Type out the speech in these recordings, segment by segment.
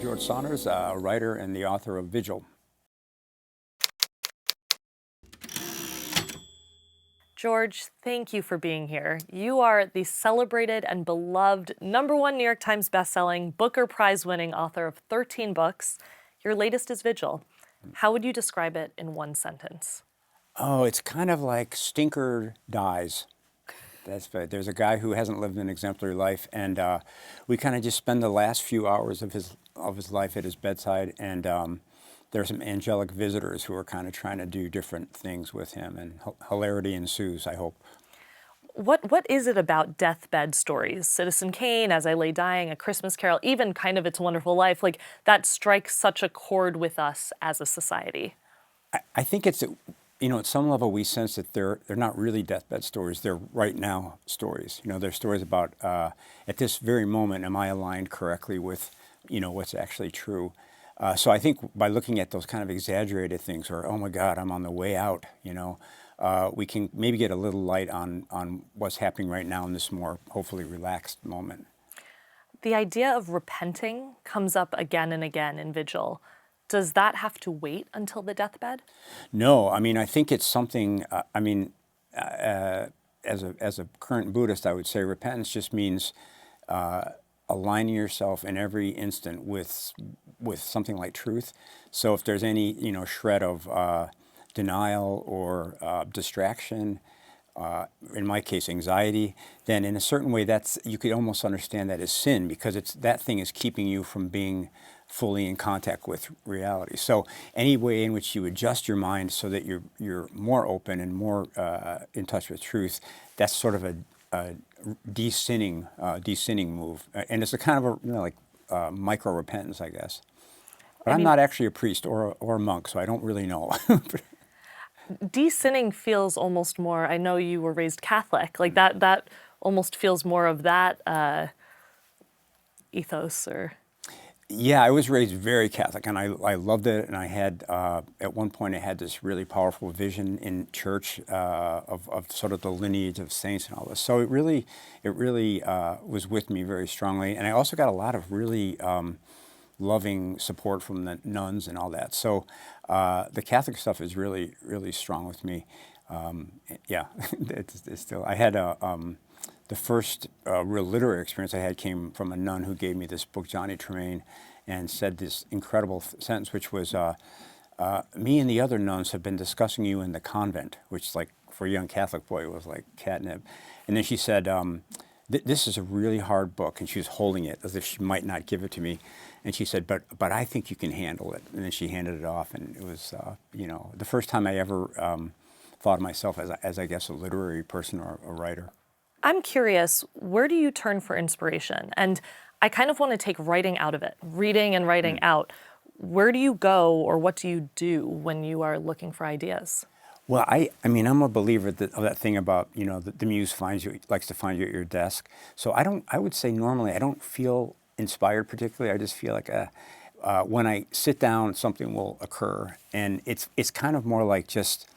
George Saunders, a writer and the author of Vigil. George, thank you for being here. You are the celebrated and beloved #1 New York Times bestselling, Booker Prize-winning author of 13 books. Your latest is Vigil. How would you describe it in one sentence? Oh, it's kind of like Stinker dies. There's a guy who hasn't lived an exemplary life, and we kind of just spend the last few hours of his life at his bedside, and there are some angelic visitors who are kind of trying to do different things with him, and hilarity ensues, I hope. What is it about deathbed stories? Citizen Kane, As I Lay Dying, A Christmas Carol, even kind of It's a Wonderful Life, like that strikes such a chord with us as a society? I think it's, at some level we sense that they're not really deathbed stories. They're right now stories. They're stories about, at this very moment, am I aligned correctly with, what's actually true? So I think by looking at those kind of exaggerated things, or, oh my God, I'm on the way out, we can maybe get a little light on what's happening right now in this more, hopefully, relaxed moment. The idea of repenting comes up again and again in Vigil. Does that have to wait until the deathbed? No, I think it's something, as a current Buddhist, I would say repentance just means aligning yourself in every instant with something like truth. So if there's any, shred of denial or distraction, in my case, anxiety, then in a certain way, you could almost understand that as sin, because that thing is keeping you from being fully in contact with reality. So any way in which you adjust your mind so that you're more open and more in touch with truth, that's sort of a de-sinning move, and it's a kind of a micro repentance, I guess. But I'm not actually a priest or a monk, so I don't really know. De-sinning feels almost more, I know you were raised Catholic, like that almost feels more of that ethos, or... Yeah, I was raised very Catholic, and I loved it. And I had, at one point, I had this really powerful vision in church of sort of the lineage of saints and all this. So it really was with me very strongly. And I also got a lot of really loving support from the nuns and all that. So the Catholic stuff is really, really strong with me. Yeah, it's still. I had the first real literary experience I had came from a nun who gave me this book, Johnny Tremain, and said this incredible sentence, which was, me and the other nuns have been discussing you in the convent, which, like, for a young Catholic boy was like catnip. And then she said, this is a really hard book, and she was holding it as if she might not give it to me. And she said, but I think you can handle it. And then she handed it off, and it was, the first time I ever thought of myself as I guess, a literary person or a writer. I'm curious, where do you turn for inspiration? And I kind of want to take writing out of it, reading and writing out. Where do you go, or what do you do when you are looking for ideas? Well, I'm a believer of that thing about, the muse likes to find you at your desk. So I would say normally I don't feel inspired particularly. I just feel like when I sit down, something will occur. And it's kind of more like just,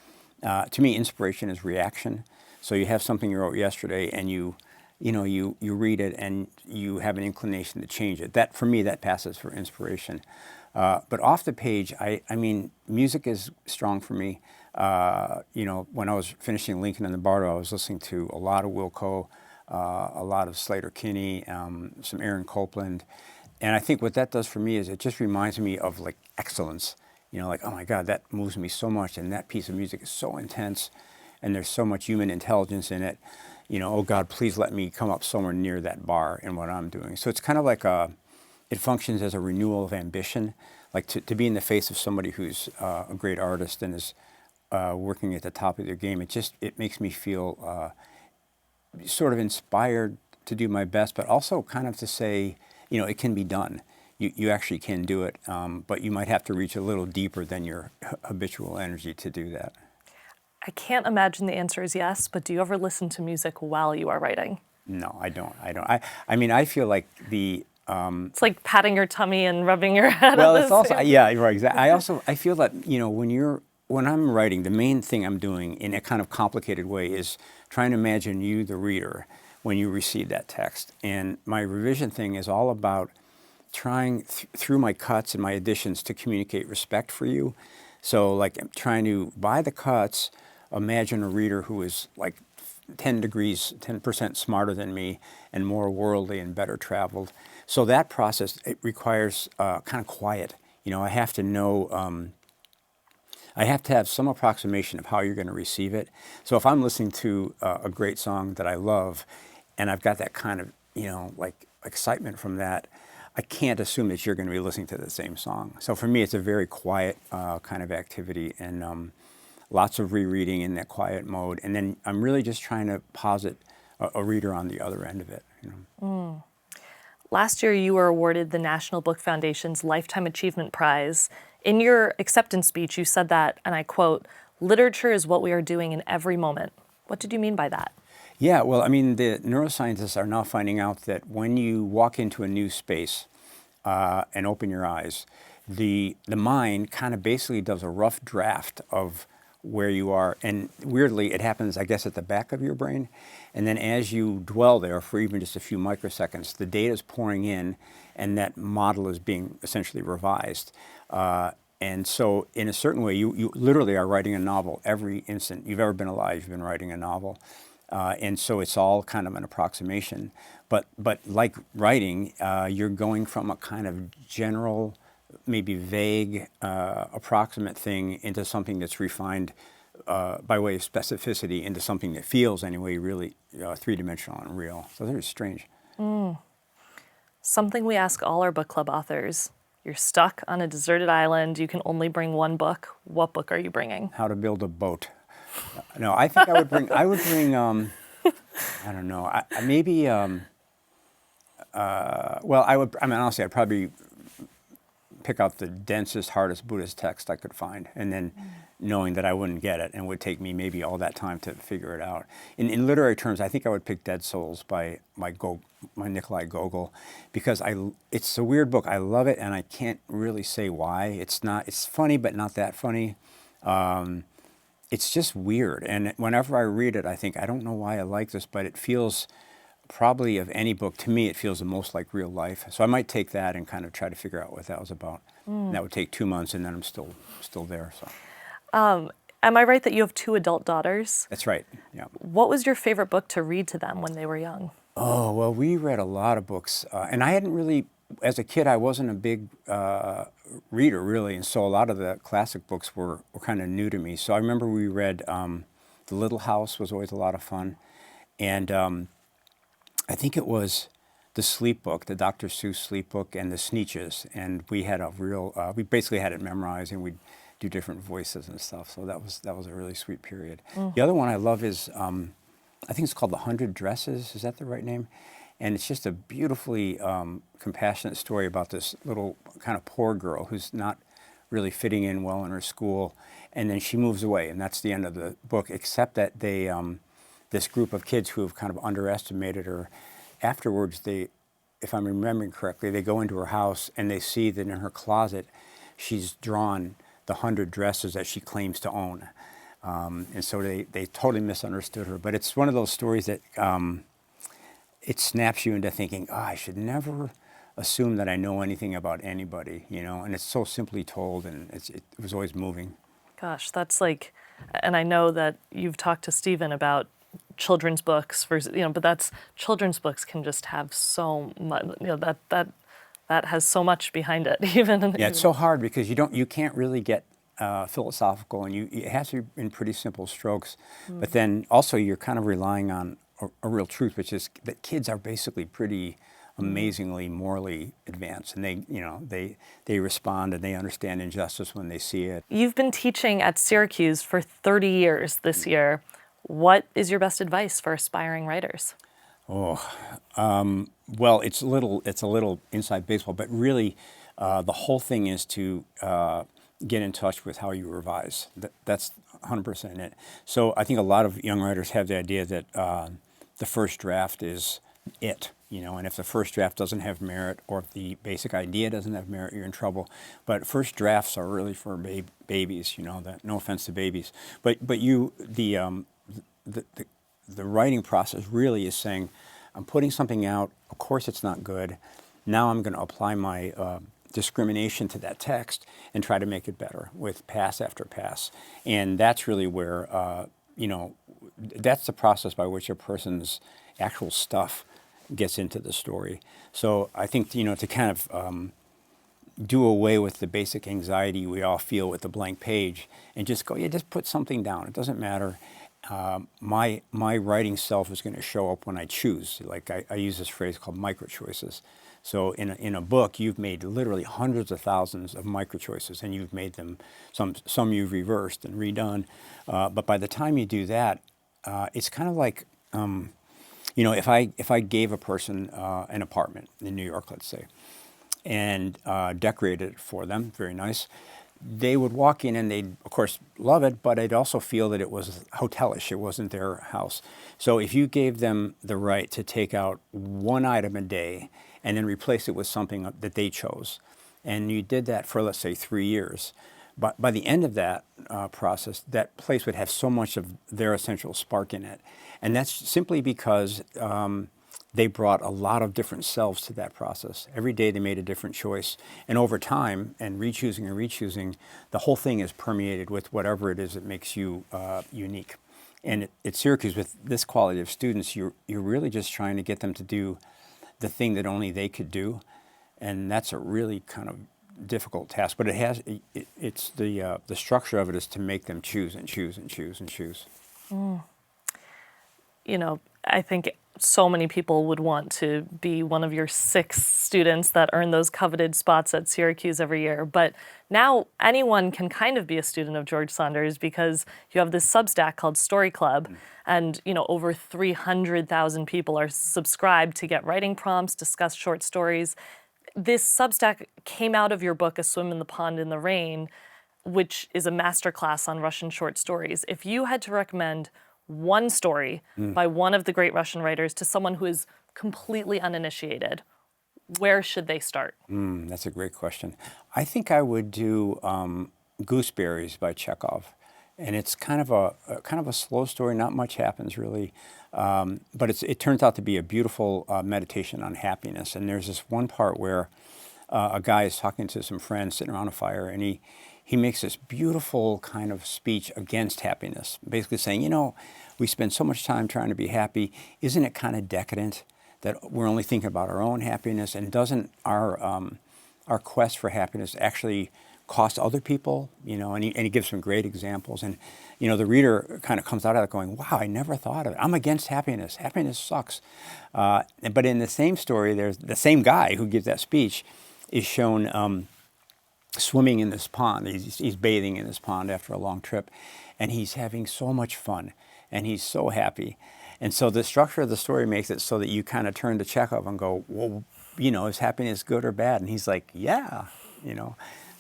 to me, inspiration is reaction. So you have something you wrote yesterday, and you read it, and you have an inclination to change it. That, for me, that passes for inspiration. But off the page, music is strong for me. When I was finishing Lincoln and the Bardo, I was listening to a lot of Wilco, a lot of Slater-Kinney, some Aaron Copland. And I think what that does for me is it just reminds me of, like, excellence. Like, oh my God, that moves me so much, and that piece of music is so intense, and there's so much human intelligence in it. Oh God, please let me come up somewhere near that bar in what I'm doing. So it's kind of like it functions as a renewal of ambition, like to be in the face of somebody who's a great artist and is working at the top of their game. It makes me feel sort of inspired to do my best, but also kind of to say, it can be done. You actually can do it, but you might have to reach a little deeper than your habitual energy to do that. I can't imagine the answer is yes, but do you ever listen to music while you are writing? No, I don't. I feel like it's like patting your tummy and rubbing your head. Well, it's also, yeah, right, exactly. I feel that, when I'm writing, the main thing I'm doing in a kind of complicated way is trying to imagine you, the reader, when you receive that text. And my revision thing is all about trying through my cuts and my additions to communicate respect for you. So like I'm trying to, by the cuts, imagine a reader who is like 10% smarter than me and more worldly and better traveled. So that process, it requires kind of quiet. You know, I have to know, I have to have some approximation of how you're going to receive it. So if I'm listening to a great song that I love and I've got that kind of, you know, like excitement from that, I can't assume that you're going to be listening to the same song. So for me, it's a very quiet kind of activity, and lots of rereading in that quiet mode. And then I'm really just trying to posit a reader on the other end of it. You know? Last year, you were awarded the National Book Foundation's Lifetime Achievement Prize. In your acceptance speech, you said that, and I quote, "Literature is what we are doing in every moment." What did you mean by that? Yeah, well, I mean, the neuroscientists are now finding out that when you walk into a new space and open your eyes, the mind kind of basically does a rough draft of where you are. And weirdly, it happens, I guess, at the back of your brain. And then as you dwell there for even just a few microseconds, the data is pouring in and that model is being essentially revised. And so in a certain way, you literally are writing a novel every instant you've ever been alive. You've been writing a novel. And so it's all kind of an approximation. But like writing, you're going from a kind of general, maybe vague, approximate thing into something that's refined by way of specificity into something that feels, anyway, really three-dimensional and real. So they're strange. Something we ask all our book club authors. You're stuck on a deserted island. You can only bring one book. What book are you bringing? How to Build a Boat. No, I think I would bring, I don't know, maybe, well, I mean, honestly, I'd probably pick out the densest, hardest Buddhist text I could find, and then knowing that I wouldn't get it and it would take me maybe all that time to figure it out. In literary terms, I think I would pick Dead Souls by Nikolai Gogol, because it's a weird book. I love it, and I can't really say why. It's funny, but not that funny. It's just weird, and whenever I read it, I think, I don't know why I like this, but it feels, probably of any book, to me, it feels the most like real life. So I might take that and kind of try to figure out what that was about. That would take 2 months, and then I'm still there. So. Am I right that you have 2 adult daughters? That's right, yeah. What was your favorite book to read to them when they were young? Oh, well, we read a lot of books, and I hadn't really, as a kid, I wasn't a big reader, really, and so a lot of the classic books were kind of new to me. So I remember we read The Little House was always a lot of fun, and I think it was the Sleep book, the Dr. Seuss Sleep book, and the Sneetches, and we had we basically had it memorized, and we'd do different voices and stuff, so that was a really sweet period. The other one I love is, I think it's called The 100 Dresses, is that the right name? And it's just a beautifully compassionate story about this little kind of poor girl who's not really fitting in well in her school, and then she moves away, and that's the end of the book, except that they, this group of kids who have kind of underestimated her, afterwards they, if I'm remembering correctly, they go into her house and they see that in her closet she's drawn the 100 dresses that she claims to own. And so they totally misunderstood her. But it's one of those stories that it snaps you into thinking, I should never assume that I know anything about anybody, you know, and it's so simply told, and it was always moving. Gosh, that's like, and I know that you've talked to Stephen about children's books versus, but that's, children's books can just have so much, that has so much behind it, even. Yeah, it's so hard because you can't really get philosophical, and it has to be in pretty simple strokes. But then also you're kind of relying on a real truth, which is that kids are basically pretty amazingly morally advanced, and they respond and they understand injustice when they see it. You've been teaching at Syracuse for 30 years this year. What is your best advice for aspiring writers? Well, it's a little inside baseball, but really, the whole thing is to get in touch with how you revise. That's 100% it. So I think a lot of young writers have the idea that the first draft is it, and if the first draft doesn't have merit, or if the basic idea doesn't have merit, you're in trouble. But first drafts are really for babies, no offense to babies. But the writing process really is saying, I'm putting something out, of course it's not good, Now I'm going to apply my discrimination to that text and try to make it better with pass after pass. And that's really where, that's the process by which a person's actual stuff gets into the story. So I think, to kind of do away with the basic anxiety we all feel with the blank page and just go, just put something down. It doesn't matter. My writing self is going to show up when I choose. Like I use this phrase called micro choices. So in a book, you've made literally hundreds of thousands of micro choices, and you've made them, some you've reversed and redone. But by the time you do that, it's kind of like, if I gave a person an apartment in New York, let's say, and decorated it for them, very nice, they would walk in and they'd, of course, love it, but they'd also feel that it was hotelish. It wasn't their house. So if you gave them the right to take out one item a day and then replace it with something that they chose, and you did that for, let's say, 3 years, but by the end of that process, that place would have so much of their essential spark in it. And that's simply because they brought a lot of different selves to that process. Every day they made a different choice. And over time, and rechoosing, the whole thing is permeated with whatever it is that makes you unique. And at Syracuse, with this quality of students, you're really just trying to get them to do the thing that only they could do. And that's a really kind of difficult task. But it's the structure of it is to make them choose and choose and choose and choose. I think so many people would want to be one of your 6 students that earn those coveted spots at Syracuse every year. But now anyone can kind of be a student of George Saunders because you have this Substack called Story Club. And, over 300,000 people are subscribed to get writing prompts, discuss short stories. This Substack came out of your book, A Swim in the Pond in the Rain, which is a masterclass on Russian short stories. If you had to recommend one story by one of the great Russian writers to someone who is completely uninitiated, where should they start? That's a great question. I think I would do Gooseberries by Chekhov. And it's kind of a slow story. Not much happens really, but it turns out to be a beautiful meditation on happiness. And there's this one part where a guy is talking to some friends sitting around a fire, and he makes this beautiful kind of speech against happiness, basically saying, we spend so much time trying to be happy. Isn't it kind of decadent that we're only thinking about our own happiness? And doesn't our quest for happiness actually cost other people? And he gives some great examples. And, the reader kind of comes out of it going, wow, I never thought of it. I'm against happiness. Happiness sucks. But in the same story, there's the same guy who gives that speech is shown swimming in this pond. He's bathing in this pond after a long trip, and he's having so much fun, and he's so happy. And so the structure of the story makes it so that you kind of turn to Chekhov and go, well, is happiness good or bad? And he's like, yeah,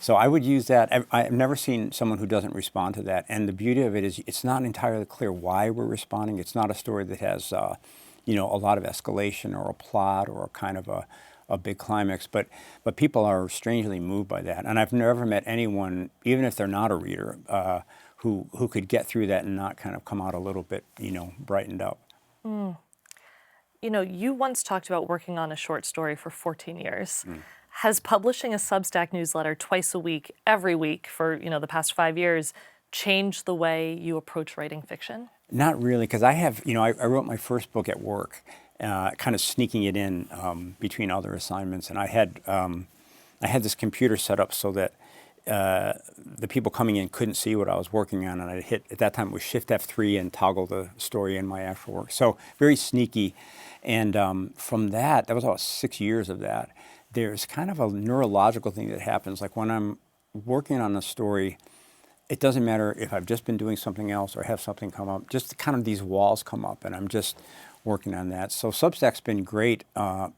So I would use that. I've never seen someone who doesn't respond to that. And the beauty of it is it's not entirely clear why we're responding. It's not a story that has, a lot of escalation or a plot or kind of a big climax. But people are strangely moved by that. And I've never met anyone, even if they're not a reader, who could get through that and not kind of come out a little bit, brightened up. You once talked about working on a short story for 14 years. Has publishing a Substack newsletter twice a week, every week for, the past 5 years changed the way you approach writing fiction? Not really, because I have, I wrote my first book at work, kind of sneaking it in between other assignments. And I had this computer set up so that the people coming in couldn't see what I was working on. And I'd hit, at that time it was Shift F3 and toggle the story in my actual work. So very sneaky. And from that was about 6 years of that. There's kind of a neurological thing that happens. Like when I'm working on a story, it doesn't matter if I've just been doing something else or have something come up, just kind of these walls come up and I'm just working on that. So Substack's been great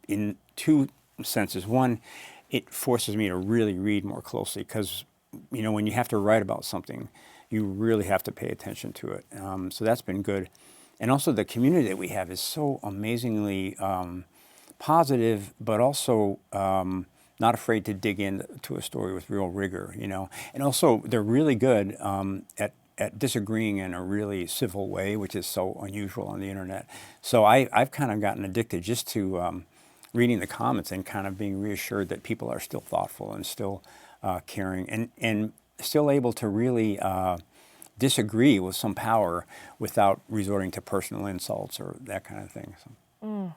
in 2 senses. One, it forces me to really read more closely because, when you have to write about something, you really have to pay attention to it. So that's been good. And also the community that we have is so amazingly positive, but also not afraid to dig into a story with real rigor, And also, they're really good at disagreeing in a really civil way, which is so unusual on the internet. So I've kind of gotten addicted just to reading the comments and kind of being reassured that people are still thoughtful and still caring and still able to really disagree with some power without resorting to personal insults or that kind of thing. So.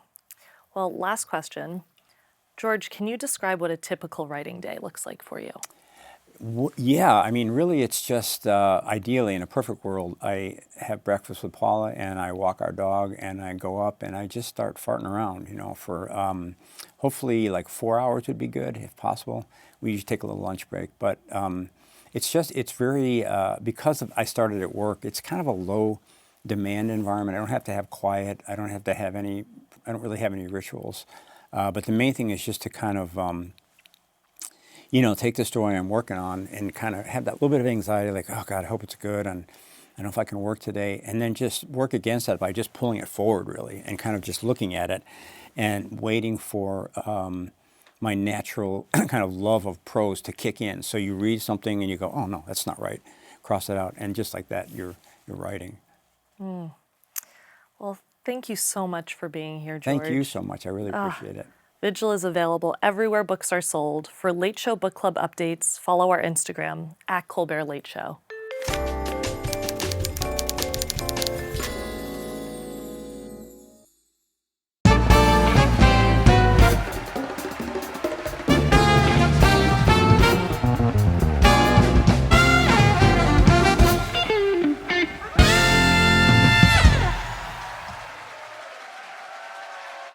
Well, last question. George, can you describe what a typical writing day looks like for you? Yeah, I mean, really, it's just ideally in a perfect world, I have breakfast with Paula and I walk our dog and I go up and I just start farting around, for hopefully like 4 hours would be good if possible. We usually take a little lunch break, but it's very, I started at work, it's kind of a low demand environment. I don't have to have quiet. I don't really have any rituals. But the main thing is just to kind of, take the story I'm working on and kind of have that little bit of anxiety, like, oh God, I hope it's good, and I don't know if I can work today, and then just work against that by just pulling it forward, really, and kind of just looking at it and waiting for my natural kind of love of prose to kick in. So you read something and you go, oh no, that's not right. Cross it out, and just like that, you're writing. Well, thank you so much for being here, George. Thank you so much. I really appreciate it. Vigil is available everywhere books are sold. For Late Show Book Club updates, follow our Instagram, @Colbert Late Show.